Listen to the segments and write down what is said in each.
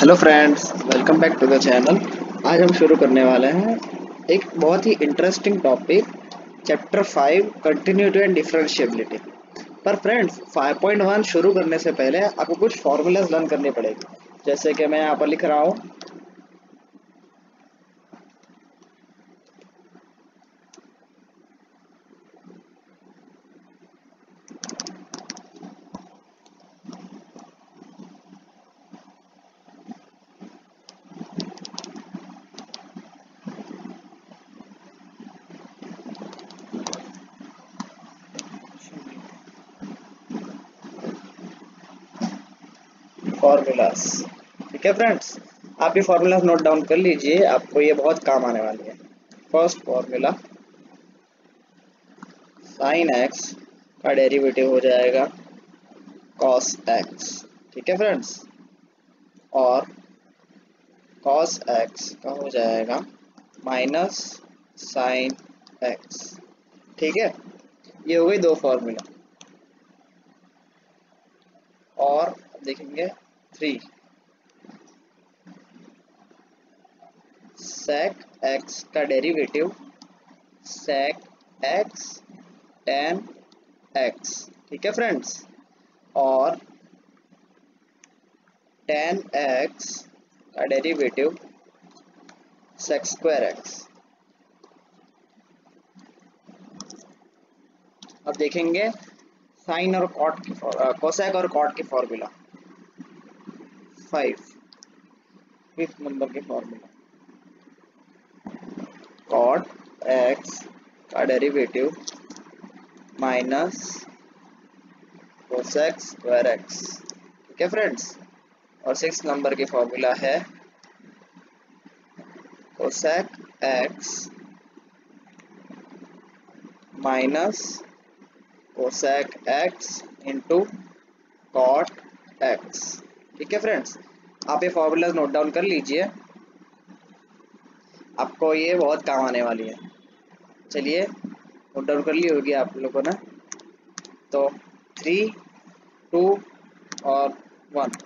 Hello friends, welcome back to the channel. आज हम शुरू करने वाले हैं एक बहुत ही interesting topic, chapter 5 continuity and differentiability. पर फ्रेंड्स, 5.1 शुरू करने से पहले आपको कुछ फॉर्मूलाज लर्न करने पड़ेगी, जैसे कि मैं यहाँ पर लिख रहा हूँ। फॉर्मूलाज, ठीक है फ्रेंड्स, आप ये फॉर्मूलाज नोट डाउन कर लीजिए, आपको ये बहुत काम आने वाली है। फर्स्ट फॉर्मूला, साइन एक्स का डेरिवेटिव हो जाएगा कॉस एक्स, ठीक है फ्रेंड्स, और कॉस एक्स का हो जाएगा माइनस साइन एक्स, ठीक है। ये हो गई दो फॉर्मूला। और देखेंगे 3, सेक एक्स का derivative sec x tan x, ठीक है फ्रेंड्स, और टेन एक्स का डेरिवेटिव सेक स्क्वायर एक्स। अब देखेंगे साइन और कॉट की कोसेक और कॉट की फॉर्मूला। 5th नंबर की फॉर्मूला, कॉट एक्स का derivative minus cosec square x, ठीक है फ्रेंड्स। और 6th नंबर की फॉर्मूला है cosec x minus cosec x into cot x, ठीक है फ्रेंड्स। आप ये फॉर्मूलाज नोट डाउन कर लीजिए, आपको ये बहुत काम आने वाली है। चलिए नोट डाउन कर ली होगी आप लोगों ने, तो 3, 2 और 1।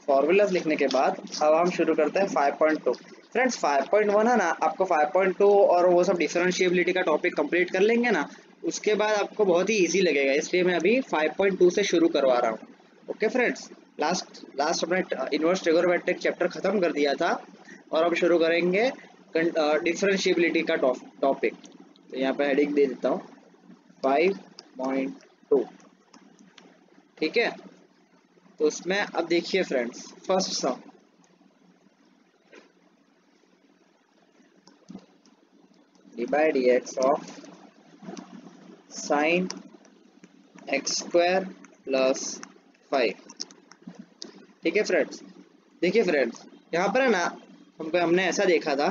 फॉर्मूलाज लिखने के बाद अब हम शुरू करते हैं 5.2। फ्रेंड्स 5.1 है ना, आपको 5.2 और वो सब डिफरेंशिएबिलिटी का टॉपिक कंप्लीट कर लेंगे ना, उसके बाद आपको बहुत ही इजी लगेगा, इसलिए मैं अभी 5.2 से शुरू करवा रहा हूँ। ओके फ्रेंड्स, लास्ट हमने इनवर्स ट्रिगोनोमेट्रिक चैप्टर खत्म कर दिया था और अब शुरू करेंगे डिफरेंशिएबिलिटी का टॉपिक। तो यहाँ पे हेडिंग दे देता हूँ 5.2, ठीक है। तो उसमें अब देखिए friends, first sum, d by d x of sine x square plus 5, ठीक है फ्रेंड्स। देखिए फ्रेंड्स, यहाँ पर है ना, हमने ऐसा देखा था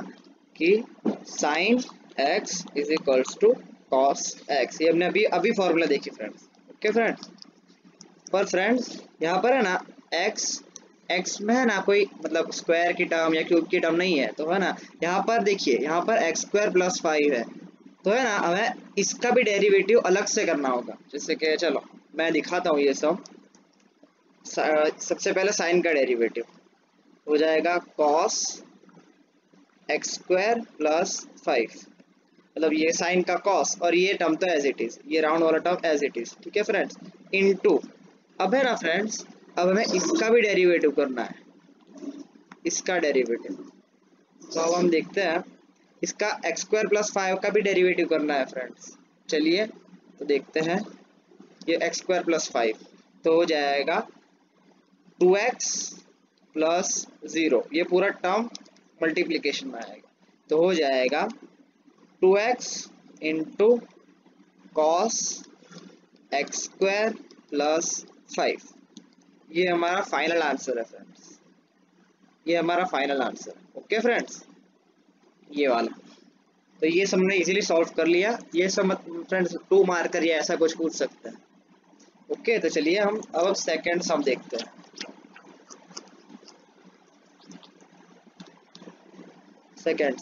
कि sine x is equals to cos x, ये हमने अभी फॉर्मूला देखी फ्रेंड्स। ओके फ्रेंड्स, पर फ्रेंड्स यहाँ पर है ना एक्स में है ना कोई मतलब स्क्वायर की टर्म या क्यूब की टर्म नहीं है, तो है ना यहाँ पर देखिए, यहाँ पर एक्स स्क्वायर प्लस 5 है, तो है ना हमें इसका भी डेरिवेटिव अलग से करना होगा। जैसे कि चलो मैं दिखाता हूँ ये सब। सबसे पहले साइन का डेरिवेटिव हो जाएगा कॉस एक्स स्क्वायर प्लस 5, मतलब ये साइन का कॉस और ये टर्म तो एज इट इज, ये राउंड वाला टर्म एज इट इज, ठीक है फ्रेंड्स, इनटू, अब है ना फ्रेंड्स, अब हमें इसका भी डेरिवेटिव करना है, इसका डेरिवेटिव। तो अब हम देखते हैं, इसका एक्स स्क्वायर प्लस 5 का भी डेरिवेटिव करना है फ्रेंड्स। चलिए तो देखते हैं, ये एक्स स्क्वायर प्लस 5 तो हो जाएगा 2x प्लस 0, ये पूरा टर्म मल्टीप्लीकेशन में आएगा, तो हो जाएगा 2x into cos x square plus 5। ये हमारा फाइनल आंसर है फ्रेंड्स, ये हमारा फाइनल आंसर है। ओके फ्रेंड्स, ये वाला, तो ये सब हमने इजीली सॉल्व कर लिया। ये सब फ्रेंड्स 2 मार्कर या ऐसा कुछ पूछ सकते हैं। ओके, तो चलिए हम अब सेकंड सम देखते हैं। Second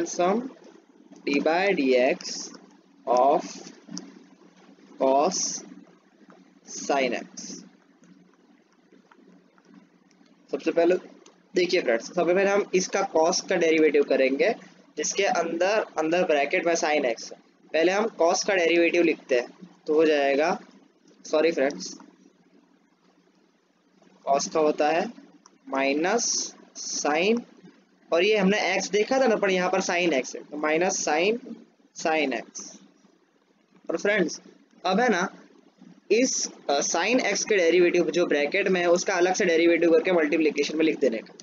some d by d x of cos sine x. सबसे पहले देखिए फ्रेंड्स, सबसे पहले हम इसका कॉस का डेरिवेटिव करेंगे, जिसके अंदर अंदर ब्रैकेट में साइन एक्स है। पहले हम कॉस का डेरिवेटिव लिखते हैं, तो हो जाएगा, सॉरी फ्रेंड्स, कॉस का होता है माइनस साइन, और ये हमने एक्स देखा था ना, पर यहाँ पर साइन एक्स है, तो माइनस साइन साइन एक्स। और फ्रेंड्स अब है ना, इस साइन एक्स के डेरिवेटिव जो ब्रैकेट में है उसका अलग से डेरिवेटिव करके मल्टीप्लिकेशन में लिख देने का,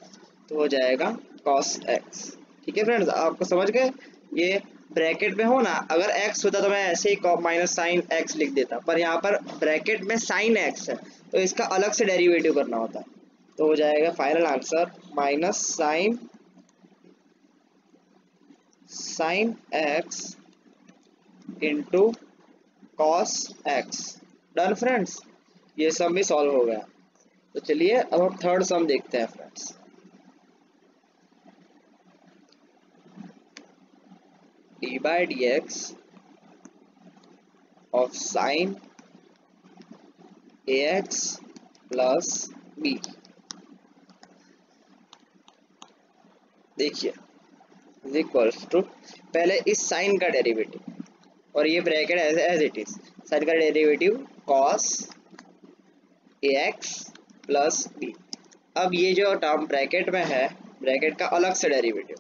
तो हो जाएगा कॉस एक्स। ठीक है फ्रेंड्स, आपको समझ गए। ये ब्रैकेट में हो ना, अगर एक्स होता तो मैं ऐसे ही माइनस साइन एक्स लिख देता, पर यहाँ पर ब्रैकेट में साइन एक्स है तो इसका अलग से डेरिवेटिव करना होता है, तो हो जाएगा final answer minus sine sine x into cos x. Done friends, ये सम भी सॉल्व हो गया। तो चलिए अब हम थर्ड सम देखते हैं friends. D by d x of sine a x plus b. देखिए इज इक्वल्स टू, पहले इस साइन का डेरिवेटिव और ये bracket as it is, sine का derivative cos a x plus b. अब ये जो टर्म ब्रैकेट में है, ब्रैकेट का अलग से डेरिवेटिव,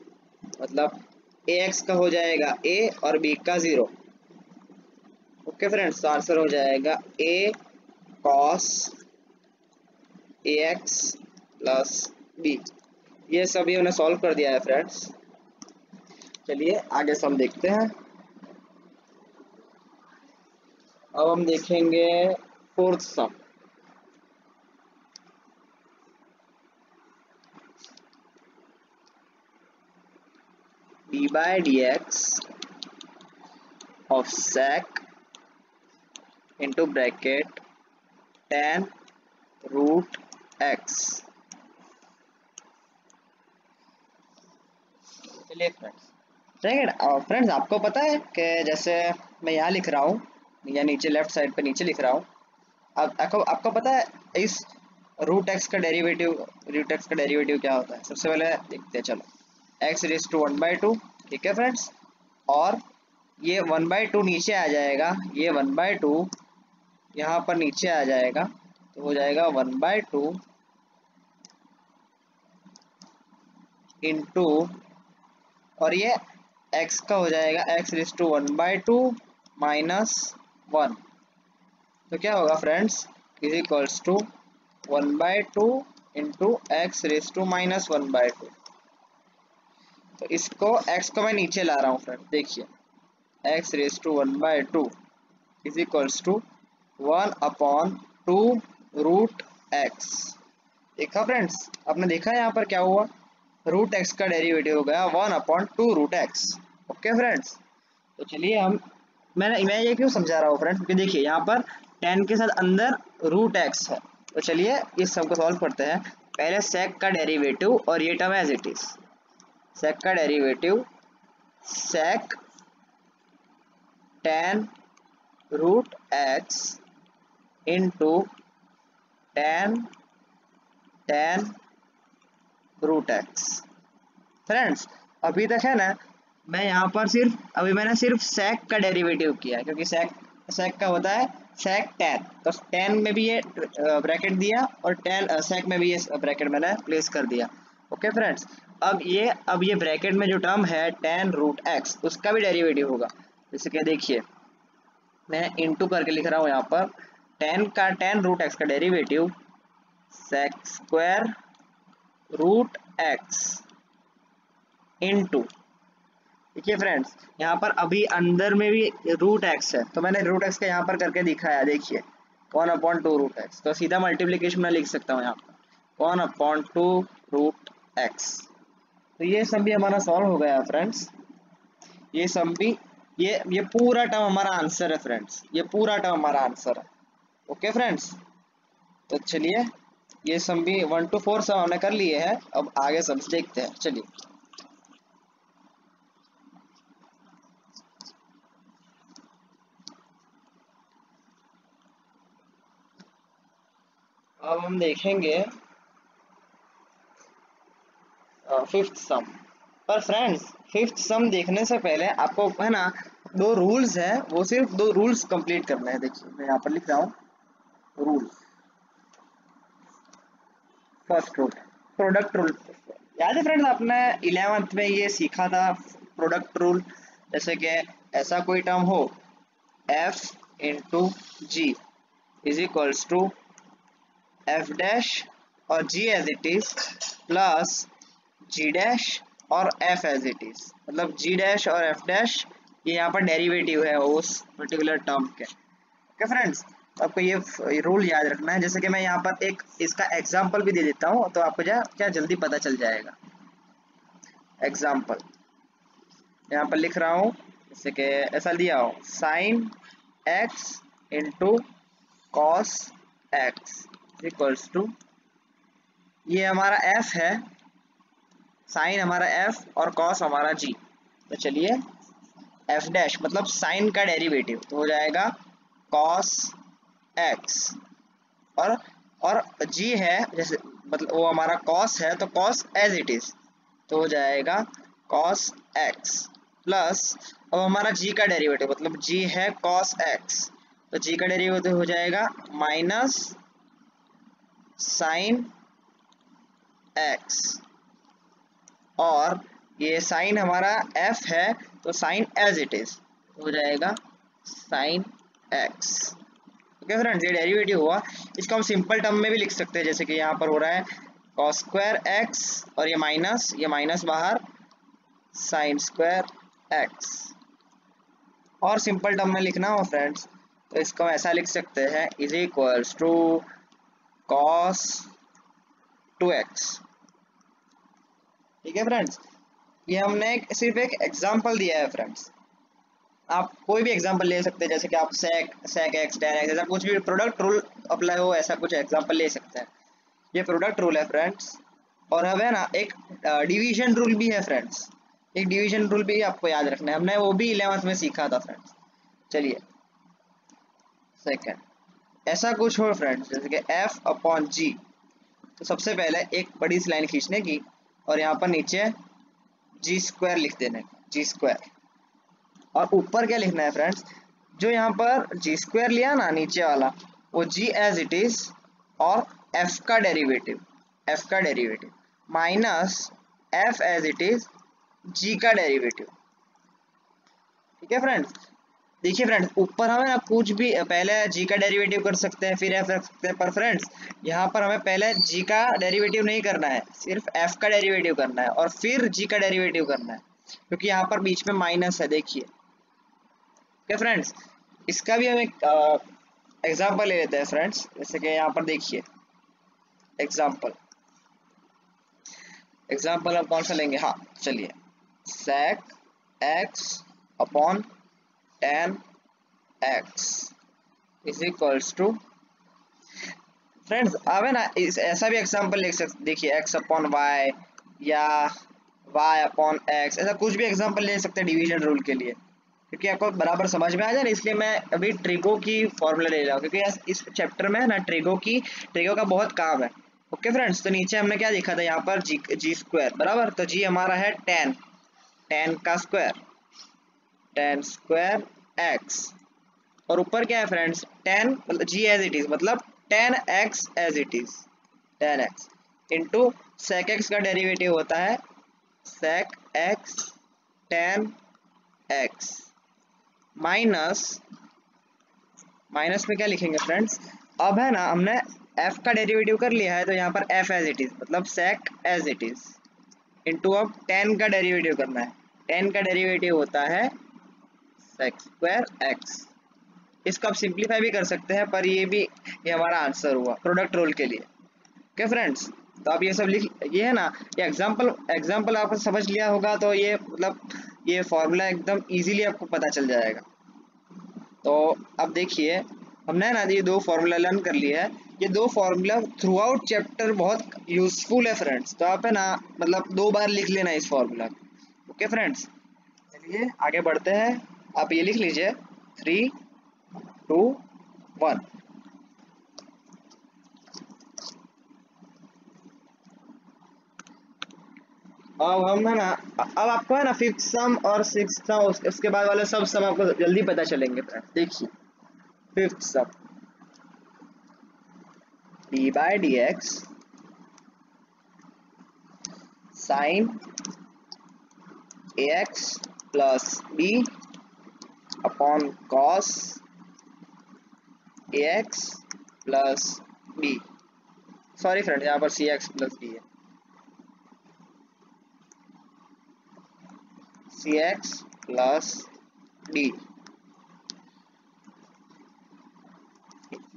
मतलब ए एक्स का हो जाएगा ए और बी का 0। ओके फ्रेंड्स, तो आंसर हो जाएगा ए cos a x plus B. ये सभी हमने सॉल्व कर दिया है फ्रेंड्स। चलिए आगे सम देखते हैं। अब हम देखेंगे fourth sum. D by d x of sec into bracket tan root x. चलिए फ्रेंड्स आपको पता है कि जैसे मैं यहाँ लिख रहा हूँ या नीचे लेफ्ट साइड पे नीचे लिख रहा हूँ, अब आपको पता है इस रूट एक्स का डेरिवेटिव क्या होता है। सबसे पहले देखते हैं, चलो एक्स रेज टू 1/2। ठीक है फ्रेंड्स, और ये 1/2 नीचे आ जाएगा, ये 1/2 यहाँ पर नीचे आ जाएगा, तो हो जाएगा 1/2 इंटू, और ये x का हो जाएगा x रेज टू 1/2 माइनस 1। तो क्या होगा friends, is equals to 1/2 into x raise to minus 1/2। तो इसको x को मैं नीचे ला रहा हूँ फ्रेंड, देखिए x raise to 1/2 is equals to 1/2 root x। देखा फ्रेंड्स, आपने देखा यहाँ पर क्या हुआ, रूट एक्स का डेरिवेटिव हो गया 1/2 रूट एक्स। ओके फ्रेंड्स, तो चलिए मैं ये क्यों समझा रहा हूँ फ्रेंड्स, क्योंकि देखिए यहाँ पर 10 के साथ अंदर रूट एक्स है। तो चलिए इस सब को सॉल्व करते हैं। पहले सेक का डेरिवेटिव और ये term as it is, sec का derivative sec tan root x into tan root x. Friends अभी तक है ना, मैं यहाँ पर मैंने सिर्फ सेक का डेरिवेटिव किया, क्योंकि सेक का होता है सेक tan, तो tan में भी ये ब्रैकेट दिया और सेक में भी ये ब्रैकेट मैंने प्लेस कर दिया। ओके फ्रेंड्स, अब ये ब्रैकेट में जो टर्म है tan रूट एक्स, उसका भी डेरिवेटिव होगा। जैसे कि देखिए मैं इंटू करके लिख रहा हूँ यहाँ पर, tan रूट एक्स का derivative sec square root x into, देखिए फ्रेंड्स यहाँ पर अभी अंदर में भी रूट एक्स है, तो मैंने रूट एक्स का यहाँ पर करके दिखाया, देखिए 1/2 रूट एक्स, तो सीधा मल्टीप्लिकेशन में लिख सकता हूँ यहाँ पर 1/2 रूट एक्स। तो ये सब भी हमारा सॉल्व हो गया फ्रेंड्स। ये सब भी ये पूरा टर्म हमारा आंसर है फ्रेंड्स, ये पूरा टर्म हमारा आंसर है। ओके फ्रेंड्स, तो चलिए ये सम भी 1 to 4 सब हमने कर लिए हैं। अब आगे सम देखते हैं, चलिए। अब हम देखेंगे फिफ्थ सम। पर फ्रेंड्स, फिफ्थ सम देखने से पहले आपको है ना दो रूल्स है, वो सिर्फ दो रूल्स कंप्लीट करना है। देखिए मैं यहाँ पर लिख रहा हूँ rule. First rule product rule. याद है फ्रेंड्स, आपने 11th में ये सीखा था प्रोडक्ट रूल। जैसे कि ऐसा कोई टर्म हो f into g is equals to f dash और g as it is plus g dash और f एज इट इज। मतलब g डैश और f डैश ये यहाँ पर डेरिवेटिव है उस पर्टिकुलर टर्म के। ओके फ्रेंड्स, तो आपको ये रूल याद रखना है। जैसे कि मैं यहाँ पर एक इसका एग्जांपल भी दे देता हूँ, तो आपको क्या जल्दी पता चल जाएगा। एग्जांपल यहाँ पर लिख रहा हूँ, जैसे कि ऐसा दिया हो sine x into cos x equals to, ये हमारा f है, साइन हमारा f और कॉस हमारा g। तो चलिए f डैश मतलब साइन का डेरिवेटिव तो हो जाएगा कॉस x, और g है जैसे मतलब वो हमारा कॉस है तो कॉस एज इट इज तो हो जाएगा कॉस x प्लस अब हमारा g का डेरिवेटिव मतलब g है कॉस x तो g का डेरिवेटिव हो जाएगा माइनस साइन x, और ये साइन हमारा f है तो साइन एज इट इज हो जाएगा साइन x। ओके फ्रेंड्स, ये डेरिवेटिव हुआ। इसको हम सिंपल टर्म में भी लिख सकते हैं, जैसे कि यहाँ पर हो रहा है कॉस स्क्वायर x और ये माइनस बाहर साइन स्क्वायर x। और सिंपल टर्म में लिखना हो फ्रेंड्स तो इसको हम ऐसा लिख सकते हैं is equals to cos 2x। ठीक है फ्रेंड्स, ये हमने सिर्फ एक एग्जांपल दिया है फ्रेंड्स। आप कोई भी एग्जांपल ले सकते हैं, जैसे कि आप sec x tan x ऐसा कुछ भी प्रोडक्ट रूल अप्लाई हो ऐसा कुछ एग्जांपल ले सकते हैं। ये प्रोडक्ट रूल है फ्रेंड्स। और अब है ना एक डिवीजन रूल भी है फ्रेंड्स, एक डिवीजन रूल भी आपको याद रखना है, हमने वो भी 11th में सीखा था फ्रेंड्स। चलिए सेकंड ऐसा कुछ हो फ्रेंड्स जैसे कि f अपॉन g, तो सबसे पहले एक बड़ी सी लाइन खींचने की और यहाँ पर नीचे जी स्क्वायर लिख देना, जी स्क्वायर। और ऊपर क्या लिखना है फ्रेंड्स, जो यहाँ पर जी स्क्वायर लिया ना नीचे वाला वो जी एज इट इज और f का derivative minus f as it is g का डेरिवेटिव। ठीक है फ्रेंड्स, देखिए फ्रेंड्स ऊपर हमें ना कुछ भी पहले g का डेरिवेटिव कर सकते हैं फिर f रख सकते हैं, पर फ्रेंड्स यहाँ पर हमें पहले g का डेरिवेटिव नहीं करना है, सिर्फ f का डेरिवेटिव करना है और फिर g का डेरिवेटिव करना है, क्योंकि यहाँ पर बीच में माइनस है। देखिए क्या फ्रेंड्स, इसका भी हम एक एग्जाम्पल ले लेते हैं फ्रेंड्स। जैसे कि यहाँ पर देखिए एग्जाम्पल हम कौन सा लेंगे, हाँ चलिए sec x अपॉन tan x is equals to, friends अब है ना ऐसा भी एग्जांपल लिख सकते, देखिए x अपॉन y या y अपॉन x, ऐसा कुछ भी एग्जांपल ले सकते हैं डिवीजन रूल के लिए, क्योंकि आपको बराबर समझ में आ जाए ना, इसलिए मैं अभी ट्रिगो की फॉर्मूला ले रहा हूँ, क्योंकि इस चैप्टर में ना ट्रिगो का बहुत काम है। ओके फ्रेंड्स, तो नीचे हमने क्या लिखा था यहाँ पर जी स्क्वायर बराबर, तो जी हमारा है टेन का स्क्वायर, टेन स्क्वायर x, और ऊपर क्या है friends tan g as it is मतलब tan x as it is, tan x into sec x का डेरिवेटिव होता है sec x tan x, minus में क्या लिखेंगे फ्रेंड्स, अब है ना हमने f का डेरिवेटिव कर लिया है तो यहाँ पर f एज इट इज मतलब सेक एज इट इज इंटू अब टेन का डेरिवेटिव करना है, टेन का डेरिवेटिव होता है सेक स्क्वायर एक्स। इसको आप सिंप्लीफाई भी कर सकते हैं, पर ये हमारा आंसर हुआ प्रोडक्ट रूल के लिए। ओके फ्रेंड्स, तो आप ये सब लिख, ये है ना ये एग्जांपल आपको समझ लिया होगा तो ये मतलब ये फॉर्मूला एकदम इजीली आपको पता चल जाएगा। तो अब देखिए हमने ना ये दो फॉर्मूला लर्न कर लिया है, ये दो फॉर्मूला थ्रू आउट चैप्टर बहुत यूजफुल है फ्रेंड्स, तो आप है ना मतलब 2 बार लिख लेना इस फॉर्मूला को। ओके फ्रेंड्स, चलिए आगे बढ़ते हैं। आप ये लिख लीजिए 3, 2, 1। अब हम है ना, अब आपको है ना फिफ्थ सम और सिक्स्थ सम उसके बाद वाले सब सम आपको जल्दी पता चलेंगे फ्रेंड्स। देखिए fifth sum, d by d x sine a x plus b upon cos a x plus b, sorry friends यहाँ पर सी एक्स प्लस बी है, सी एक्स प्लस डी।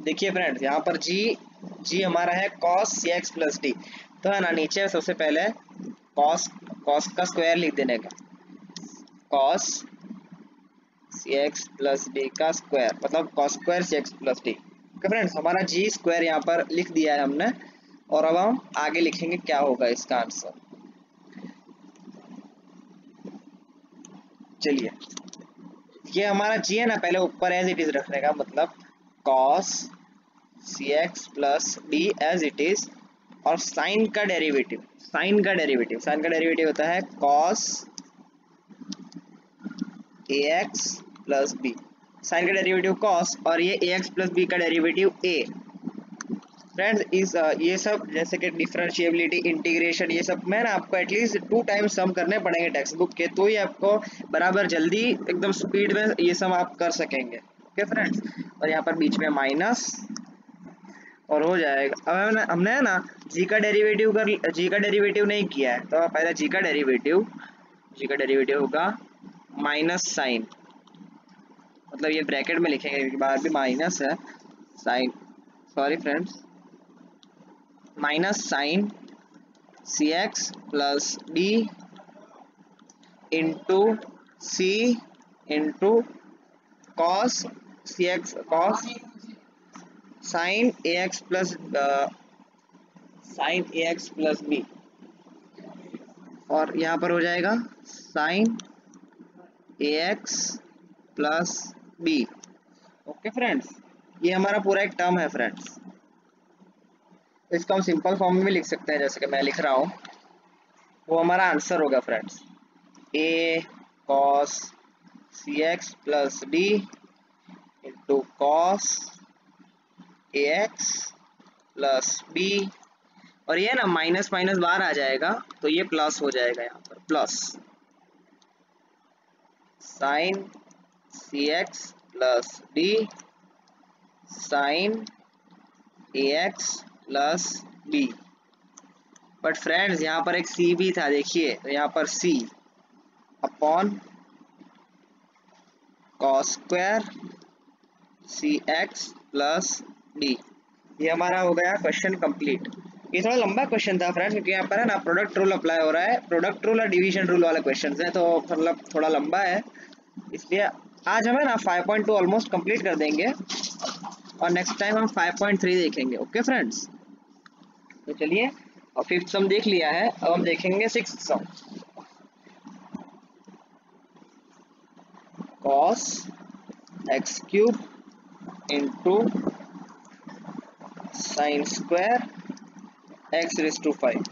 देखिए फ्रेंड्स यहाँ पर जी हमारा है cos c x plus d, तो है ना नीचे सबसे पहले cos का स्क्वायर लिख देने का, cos c x plus d का स्क्वायर मतलब cos square c x plus d. Okay friends, हमारा जी स्क्वायर यहाँ पर लिख दिया है हमने, और अब हम आगे लिखेंगे क्या होगा इसका आंसर। चलिए ये हमारा जी है ना, पहले ऊपर एज इट इज रखने का, मतलब cos c x plus d as it is, और साइन का डेरिवेटिव, साइन का डेरिवेटिव होता है cos a x plus b, sine का डेरिवेटिव cos, और ये ए एक्स प्लस बी का डेरिवेटिव a। फ्रेंड्स इस ये सब जैसे कि डिफरेंशिएबिलिटी, इंटीग्रेशन, ये सब में ना आपको एटलीस्ट 2 टाइम्स सम करने पड़ेंगे टेक्स्ट बुक के, तो ही आपको बराबर जल्दी एकदम स्पीड में ये सम आप कर सकेंगे। ओके फ्रेंड्स, और यहाँ पर बीच में माइनस और हो जाएगा। अब हमने है ना जी का डेरिवेटिव नहीं किया है, तो पहले जी का डेरिवेटिव होगा माइनस साइन, मतलब ये ब्रैकेट में लिखेंगे, बाहर भी माइनस है sine, sorry friends, minus sine c x plus d into c into cos c x, cos sine a x plus b, और यहाँ पर हो जाएगा sine a x plus b. Okay friends, ये हमारा पूरा एक टर्म है फ्रेंड्स, इसको हम सिंपल फॉर्म में भी लिख सकते हैं, जैसे कि मैं लिख रहा हूँ, वो हमारा आंसर होगा friends, a cos c x plus d into cos a x plus b, और ये ना माइनस माइनस बाहर आ जाएगा तो ये प्लस हो जाएगा, यहाँ पर plus sine c x plus d sine a x plus b. But friends यहाँ पर एक सी भी था, देखिए, तो यहाँ पर सी upon cos square c x plus D, ये हमारा हो गया क्वेश्चन कंप्लीट। ये थोड़ा लंबा क्वेश्चन था फ्रेंड्स, क्योंकि यहाँ पर है ना प्रोडक्ट रूल अप्लाई हो रहा है, प्रोडक्ट रूल और डिवीजन रूल वाले क्वेश्चन है, तो मतलब थोड़ा लंबा है, इसलिए आज हमें ना 5.2 ऑलमोस्ट कंप्लीट कर देंगे, और नेक्स्ट टाइम हम 5.3 देखेंगे। ओके फ्रेंड्स, तो चलिए, और फिफ्थ सम देख लिया है, अब हम देखेंगे sixth sum. cos x cube into sine square x raise to 5।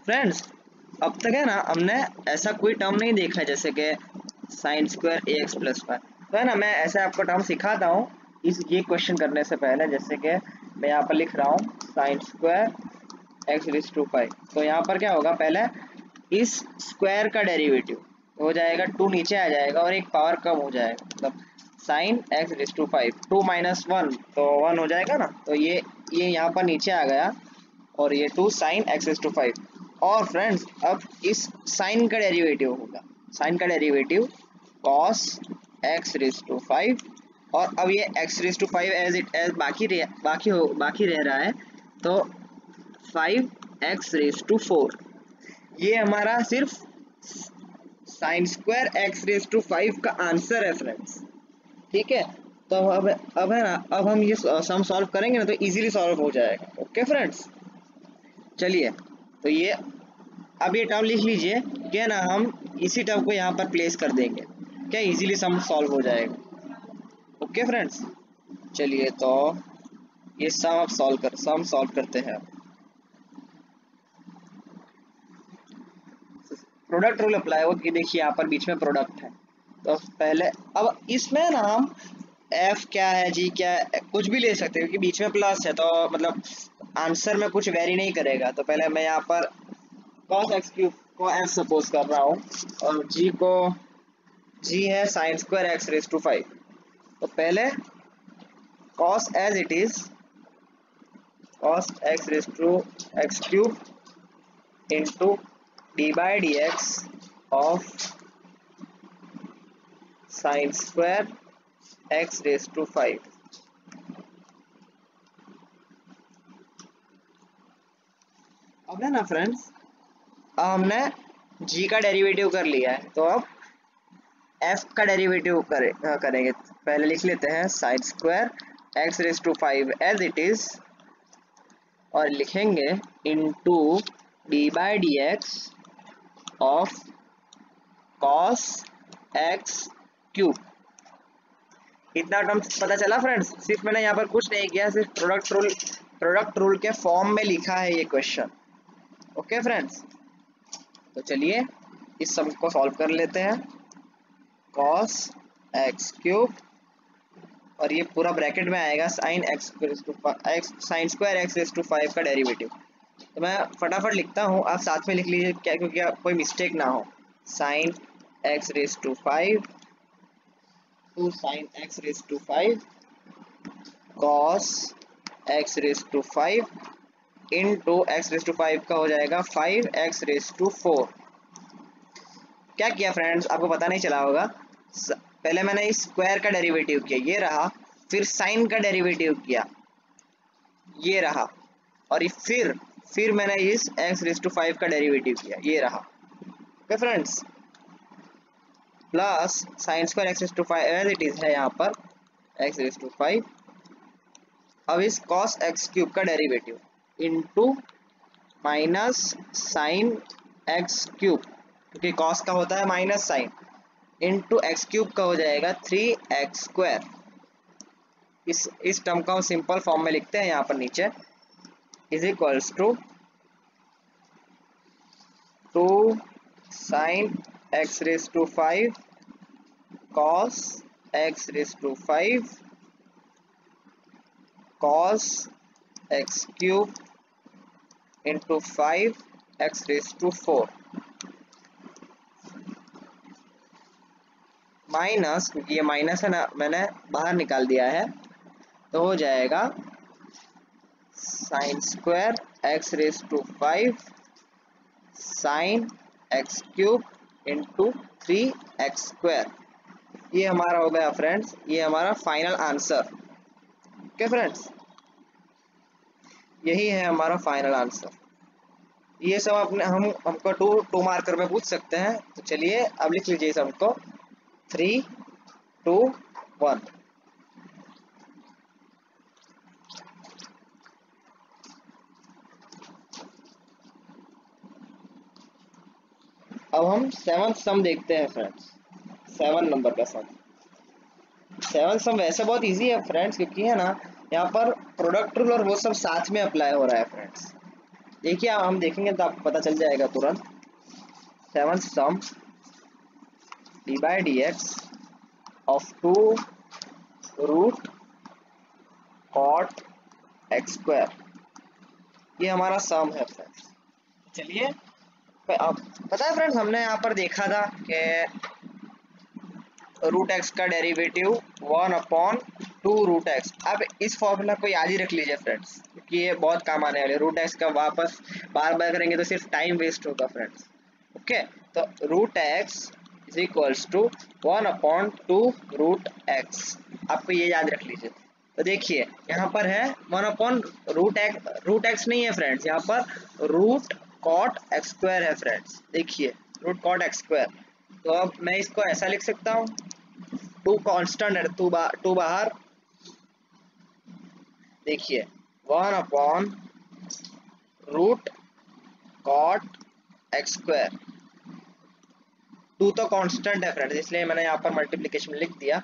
Friends अब तक है ना हमने ऐसा कोई टर्म नहीं देखा है, जैसे कि साइन स्क्वायर ए एक्स प्लस 5, तो है ना मैं ऐसे आपको टर्म सिखाता हूँ ये क्वेश्चन करने से पहले, जैसे कि मैं यहाँ पर लिख रहा हूँ sine square x raise to 5, तो यहाँ पर क्या होगा, पहले इस स्क्वायर का डेरिवेटिव हो जाएगा, 2 नीचे आ जाएगा और एक पावर कम हो जाएगा, मतलब साइन एक्स रेज टू 5, 2 माइनस 1 तो 1 हो जाएगा ना, तो ये यहाँ पर नीचे आ गया, और ये 2 साइन एक्स रेज टू 5। और फ्रेंड्स अब इस साइन का डेरिवेटिव होगा, साइन का derivative cos x raise to 5, और अब ये x रेज टू 5 एज बाकी रह रहा है, तो 5x रेज टू 4, ये हमारा सिर्फ sine square x raise to 5 का आंसर है फ्रेंड्स। ठीक है, तो अब है ना, अब हम ये सम सॉल्व करेंगे ना, तो इजीली सॉल्व हो जाएगा। ओके फ्रेंड्स, चलिए, तो ये अब ये टर्म लिख लीजिए, क्या ना हम इसी टर्म को यहाँ पर प्लेस कर देंगे, क्या इजीली सम सॉल्व हो जाएगा। ओके फ्रेंड्स, चलिए, तो ये सम अब सॉल्व करते हैं। प्रोडक्ट रूल अप्लाई होगा कि देखिए यहाँ पर बीच में प्रोडक्ट है, तो पहले अब इसमें ना हम एफ क्या है, जी क्या है, कुछ भी ले सकते हैं क्योंकि बीच में प्लस है, तो मतलब आंसर में कुछ वेरी नहीं करेगा। तो पहले मैं यहाँ पर cos एक्स क्यूब को एफ सपोज कर रहा हूँ और जी को जी है sine square x raise to 5। तो पहले cos as it is cos x raise to x cube into d by d x of sine square x raise to 5। अब है ना फ्रेंड्स, अब हमने g का डेरिवेटिव कर लिया है, तो अब f का डेरिवेटिव करेंगे। पहले लिख लेते हैं sine square x raise to 5 as it is और लिखेंगे into d by d x of cos x cube. इतना टर्म पता चला फ्रेंड्स? सिर्फ मैंने यहाँ पर कुछ नहीं किया, सिर्फ प्रोडक्ट रूल के फॉर्म में लिखा है ये क्वेश्चन। ओके फ्रेंड्स, तो चलिए इस सम को सॉल्व कर लेते हैं। कॉस एक्स क्यूब और ये पूरा ब्रैकेट में आएगा sine sine square x raise to 5 का डेरिवेटिव। तो मैं फटाफट लिखता हूँ, आप साथ में लिख लीजिए क्या, क्योंकि कोई मिस्टेक ना हो। Sine x raise to 5 two sine x raise to 5 cos x raise to 5 into x raise to 5 का हो जाएगा 5 एक्स रेज टू 4। क्या किया फ्रेंड्स, आपको पता नहीं चला होगा, पहले मैंने इस स्क्वायर का डेरिवेटिव किया, ये रहा, फिर साइन का डेरिवेटिव किया, ये रहा, और फिर मैंने इस x रेज टू 5 का डेरिवेटिव किया, ये रहा। Okay friends, plus sine square x raise to 5 as it is है यहाँ पर x रेज टू 5। अब इस cos x क्यूब का derivative into minus sine x cube, क्योंकि cos का होता है minus sine, into x cube का हो जाएगा 3x स्क्वायर। इस टर्म का हम सिंपल फॉर्म में लिखते हैं यहाँ पर नीचे, is equals to 2 sine x raise to 5 cos x raise to 5 cos x cube into 5 x raise to 4 minus, क्योंकि ये माइनस है ना, मैंने बाहर निकाल दिया है, तो हो जाएगा sine square x raise to 5 sine x cube into 3x square. ये हमारा हो गया फ्रेंड्स, ये हमारा फाइनल आंसर। ओके फ्रेंड्स, यही है हमारा फाइनल आंसर। ये सब अपने हमको टू मार्कर में पूछ सकते हैं, तो चलिए अब लिख लीजिए सबको 3 2 1। अब हम 7th सम देखते हैं फ्रेंड्स, 7 नंबर का सम। 7th सम वैसे बहुत इजी है फ्रेंड्स, क्योंकि है ना यहाँ पर प्रोडक्ट रूल और वो सब साथ में अप्लाई हो रहा है फ्रेंड्स। देखिए हम देखेंगे तो आपको पता चल जाएगा तुरंत। 7th sum d by d x of 2 root cot x square, ये हमारा सम है फ्रेंड्स। चलिए अब पता है फ्रेंड्स, हमने यहाँ पर देखा था कि रूट एक्स का डेरिवेटिव 1/2 रूट एक्स। अब इस फॉर्मूला को याद ही रख लीजिए फ्रेंड्स, क्योंकि ये बहुत काम आने वाले। रूट एक्स का वापस बार बार करेंगे तो सिर्फ टाइम वेस्ट होगा फ्रेंड्स। ओके, तो root x is equals to 1/2 root x, आपको ये याद रख लीजिए। तो देखिए यहाँ पर है 1/रूट एक्स नहीं है फ्रेंड्स, यहाँ पर रूट कॉट एक्स स्क्वायर है फ्रेंड्स। देखिए रूट कॉट एक्स स्क्वायर, तो अब मैं इसको ऐसा लिख सकता हूँ, 2 कांस्टेंट है, 2 बाहर, देखिए 1/रूट कॉट एक्स स्क्वायर। 2 तो कांस्टेंट है फ्रेंड्स, इसलिए मैंने यहाँ पर मल्टीप्लिकेशन में लिख दिया।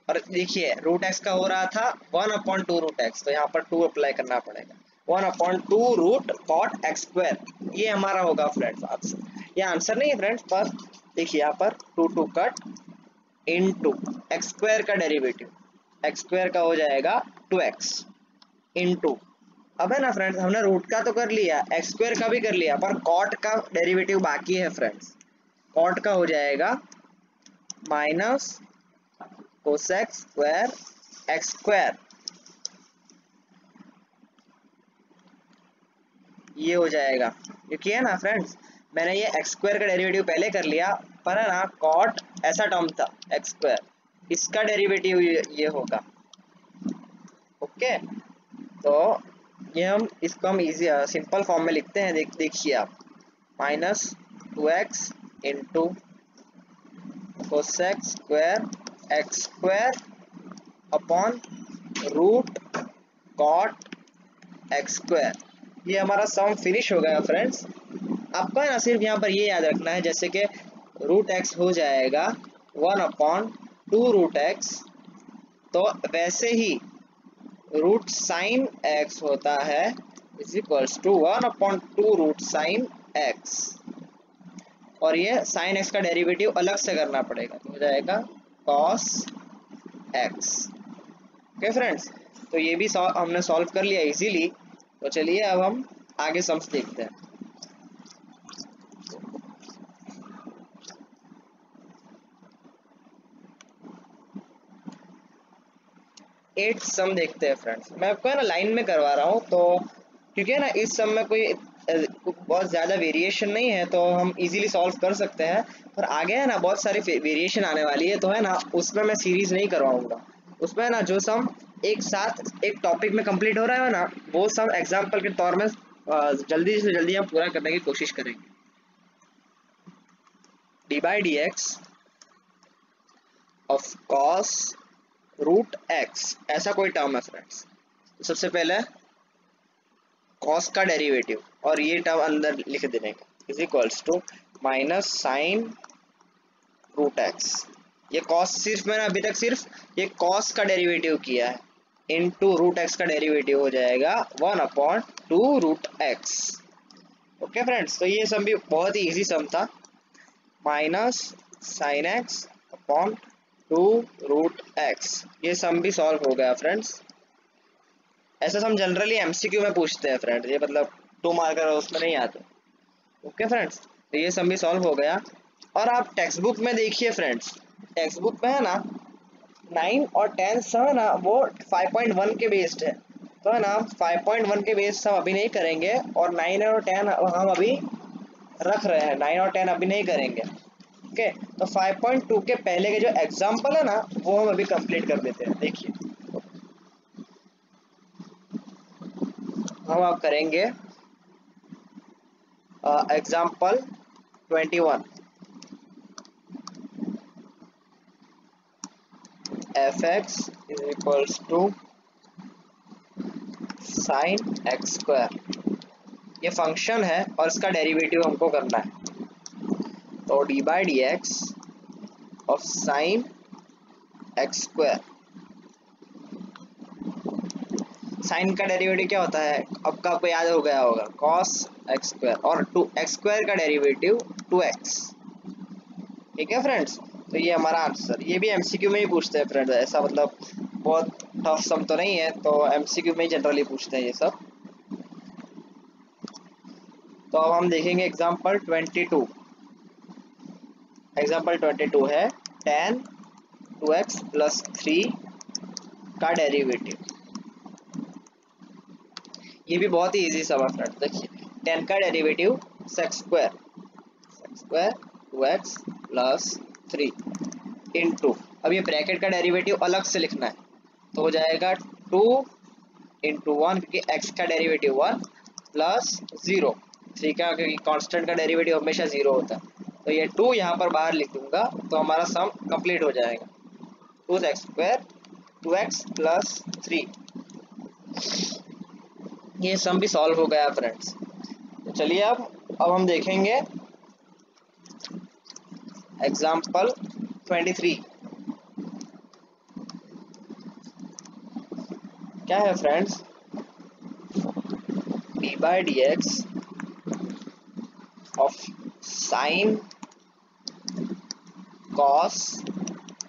और देखिए रूट एक्स का हो रहा था 1/2 रूट एक्स, तो यहाँ पर 2 अप्लाई करना पड़ेगा। 1/2 रूट कॉट एक्स स्क्वायर, ये हमारा होगा फ्रेंड्स आंसर। ये आंसर नहीं है फ्रेंड्स, पर देखिए यहाँ पर 2 कट इनटू एक्स स्क्वायर का डेरिवेटिव, एक्स स्क्वायर का हो जाएगा 2x इनटू, अब है ना फ्रेंड्स हमने रूट का तो कर लिया, एक्स स्क्वायर का भी कर लिया, पर कॉट का डेरिवेटिव बाकी है फ्रेंड्स। कॉट का हो जाएगा minus cosec square x square, ये हो जाएगा, क्योंकि है ना फ्रेंड्स मैंने ये एक्स स्क्वायर का डेरिवेटिव पहले कर लिया, पर है ना कॉट ऐसा टर्म था एक्स स्क्वायर, इसका डेरिवेटिव ये होगा। ओके, तो ये हम इसको हम इजी सिंपल फॉर्म में लिखते हैं, देखिए आप, minus 2x into cosec square x square upon root cot x square. ये हमारा सम फिनिश हो गया फ्रेंड्स। आपको है ना सिर्फ यहाँ पर ये याद रखना है, जैसे कि रूट एक्स हो जाएगा 1/2 रूट एक्स, तो वैसे ही रूट साइन एक्स होता है is equals to 1/2 root sine x, और ये साइन एक्स का डेरिवेटिव अलग से करना पड़ेगा, तो हो जाएगा कॉस एक्स। ओके फ्रेंड्स, तो ये भी हमने सॉल्व कर लिया इजीली। तो चलिए अब हम आगे सम्स देखते हैं। एट सम देखते हैं फ्रेंड्स। मैं आपको है ना लाइन में करवा रहा हूँ, तो क्योंकि है ना इस सम में कोई बहुत ज़्यादा वेरिएशन नहीं है, तो हम इजीली सॉल्व कर सकते हैं। पर आगे है ना बहुत सारी वेरिएशन आने वाली है, तो है ना उसमें मैं सीरीज नहीं करवाऊंगा। उसमें है ना जो सम एक साथ एक टॉपिक में कंप्लीट हो रहा है ना, वो सम एग्जाम्पल के तौर में जल्दी से जल्दी हम पूरा करने की कोशिश करेंगे। D by d x of cos root x, ऐसा कोई टर्म है फ्रेंड्स। तो सबसे पहले कॉस का डेरिवेटिव, और ये टर्म अंदर लिख देने का, is equals to minus sine root x. ये कॉस सिर्फ मैंने अभी तक सिर्फ ये कॉस का डेरिवेटिव किया है, इनटू रूट एक्स का डेरिवेटिव हो जाएगा 1/2 रूट एक्स। ओके फ्रेंड्स, तो ये सम भी बहुत ही इजी सम था, minus sine x upon 2 root x. ये सम भी सॉल्व हो गया फ्रेंड्स। ऐसा सम जनरली एमसीक्यू में पूछते हैं फ्रेंड्स, ये मतलब 2 मार्कर उसमें नहीं आते। ओके फ्रेंड्स, तो ये सम भी सॉल्व हो गया। और आप टेक्स्ट बुक में देखिए फ्रेंड्स, टेक्स्ट बुक में है ना 9 और 10 सम है ना वो 5.1 के बेस्ड है, तो है ना 5.1 के बेस्ड हम अभी नहीं करेंगे, और 9 और 10 हम अभी रख रहे हैं, 9 और 10 अभी नहीं करेंगे। ओके, तो 5.2 के पहले के जो एग्जाम्पल है ना वो हम अभी कंप्लीट कर देते हैं। देखिए हम अब करेंगे example 21, f x is equals to sine x square. ये फंक्शन है और इसका डेरिवेटिव हमको करना है, तो d by d x of sine x square. Sine का डेरिवेटिव क्या होता है, अब आपको याद हो गया होगा, कॉस एक्स स्क्वायर, और 2 एक्स स्क्वायर का डेरिवेटिव 2x। ठीक है फ्रेंड्स, तो ये हमारा आंसर। ये भी एमसीक्यू में ही पूछते हैं फ्रेंड्स, ऐसा मतलब बहुत टफ सम तो नहीं है, तो एमसीक्यू में ही जनरली पूछते हैं ये सब। तो अब हम देखेंगे एग्जाम्पल 22। एग्जाम्पल 22 है tan 2x प्लस 3 का डेरिवेटिव। ये भी बहुत ही इजी सम है फ्रेंड्स। देखिए tan का derivative sex square 2x plus 3 into, अब ये ब्रैकेट का डेरिवेटिव अलग से लिखना है, तो हो जाएगा 2 इंटू 1, क्योंकि x का डेरिवेटिव 1 प्लस 0, 3 का क्योंकि कांस्टेंट का डेरिवेटिव हमेशा 0 होता है, तो ये 2 यहाँ पर बाहर लिख दूंगा, तो हमारा सम कंप्लीट हो जाएगा। 2x स्क्वायर 2x प्लस 3, ये सम भी सॉल्व हो गया फ्रेंड्स। तो चलिए अब हम देखेंगे एग्जाम्पल 23। क्या है friends, d by d x of sine cos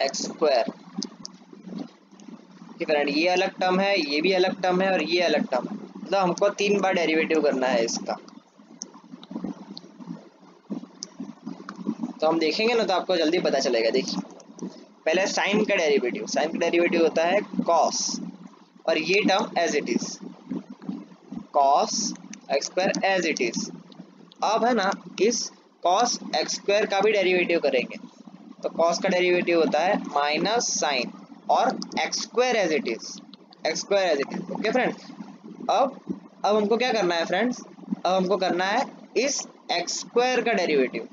x square. Friend ये अलग टर्म है, ये भी अलग टर्म है और ये अलग टर्म है, मतलब हमको 3 बार डेरिवेटिव करना है इसका। तो हम देखेंगे ना तो आपको जल्दी पता चलेगा। देखिए पहले साइन का डेरिवेटिव, साइन का डेरिवेटिव होता है कॉस, और ये term as it is cos x square as it is. अब है ना इस कॉस एक्स स्क्वायर का भी डेरिवेटिव करेंगे, तो कॉस का डेरिवेटिव होता है माइनस साइन और x square as it is, x square as it is. Okay friends, अब हमको क्या करना है फ्रेंड्स, अब हमको करना है इस एक्स स्क्वायर का डेरिवेटिव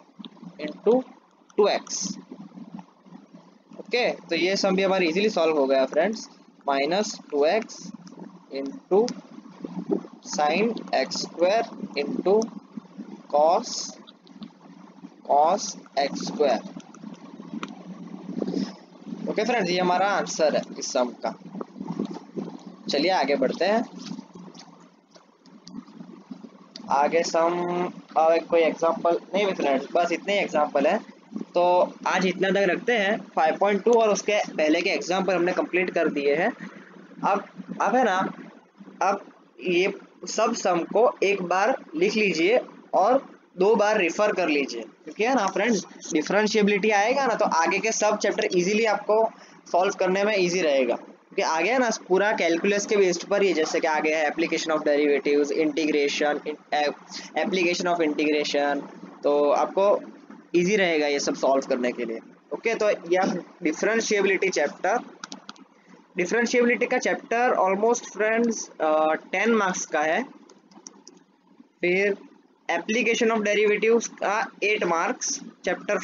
इंटू 2x। ओके, तो ये सम भी हमारी इजीली सॉल्व हो गया friends. Minus 2x into sine x square into cos x square. Okay friends, ये हमारा आंसर है इस सम का। चलिए आगे बढ़ते हैं। आगे सम कोई एग्जांपल नहीं फ्रेंड्स, बस इतने ही एग्जांपल है, तो आज इतना तक रखते हैं। 5.2 और उसके पहले के एग्जांपल हमने कंप्लीट कर दिए हैं। अब है ना, अब ये सब सम को एक बार लिख लीजिए और 2 बार रेफर कर लीजिए, क्योंकि है ना फ्रेंड्स डिफरेंशिएबिलिटी आएगा ना तो आगे के सब चैप्टर इजीली आपको सॉल्व करने में इजी रहेगा, क्योंकि आगे है ना पूरा कैलकुलस के बेस्ड पर ही, जैसे कि आगे है application of derivatives, integration, application of integration, तो आपको इजी रहेगा ये सब सॉल्व करने के लिए। ओके, तो यह डिफरेंशिएबिलिटी चैप्टर, डिफरेंशिएबिलिटी का चैप्टर ऑलमोस्ट फ्रेंड्स 10 मार्क्स का है। फिर एप्लीकेशन ऑफ डेरिवेटिव्स का 8 मार्क्स, चैप्टर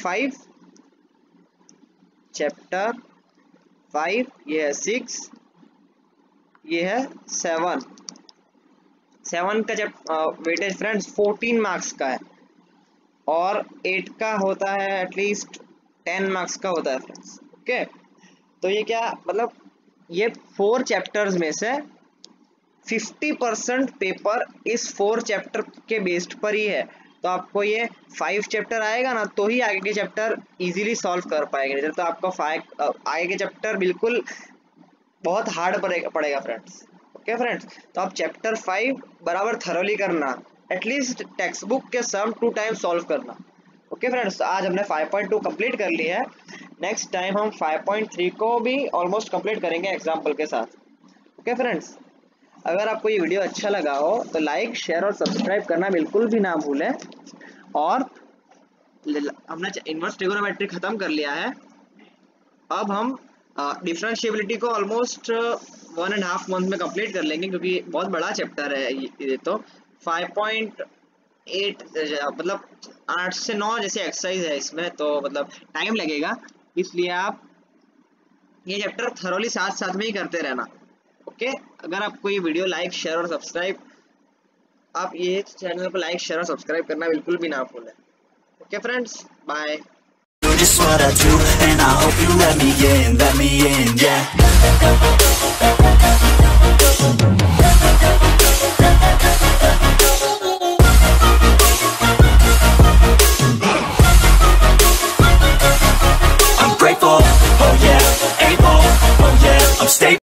5 ये है 6, ये है 7 का वेटेज फ्रेंड्स 14 मार्क्स का है, और 8 का होता है एटलीस्ट 10 मार्क्स का होता है फ्रेंड्स। ओके, तो ये क्या मतलब, ये 4 चैप्टर्स में से 50% पेपर इस 4 चैप्टर के बेस्ड पर ही है, तो आपको ये 5 चैप्टर आएगा ना तो ही आगे के चैप्टर इजीली सॉल्व कर पाएंगे, तो आपको आगे के चैप्टर बिल्कुल बहुत हार्ड पड़ेगा फ्रेंड्स। ओके फ्रेंड्स, तो आप चैप्टर 5 बराबर थरोली करना, एटलीस्ट टेक्स्ट बुक के सम 2 टाइम सॉल्व करना। ओके फ्रेंड्स, तो आज हमने 5.2 कंप्लीट कर लिया है। नेक्स्ट टाइम हम 5.3 को भी ऑलमोस्ट कंप्लीट करेंगे एग्जाम्पल के साथ। ओके फ्रेंड्स, अगर आपको ये वीडियो अच्छा लगा हो तो लाइक, शेयर और सब्सक्राइब करना बिल्कुल भी ना भूलें। और हमने इनवर्स ट्रिगोनोमेट्री खत्म कर लिया है। अब हम डिफरेंशिएबिलिटी को ऑलमोस्ट 1.5 मंथ में कंप्लीट कर लेंगे, क्योंकि बहुत बड़ा चैप्टर है ये। तो 5.8 मतलब 8 से 9 जैसे एक्सरसाइज है इसमें, तो मतलब टाइम लगेगा, इसलिए आप ये चैप्टर थरोली साथ में ही करते रहना। ओके, अगर आपको ये वीडियो लाइक, शेयर और सब्सक्राइब, आप ये चैनल को लाइक, शेयर और सब्सक्राइब करना बिल्कुल भी ना भूलें। Okay friends, bye. Just what I do, and I hope you let me in, yeah.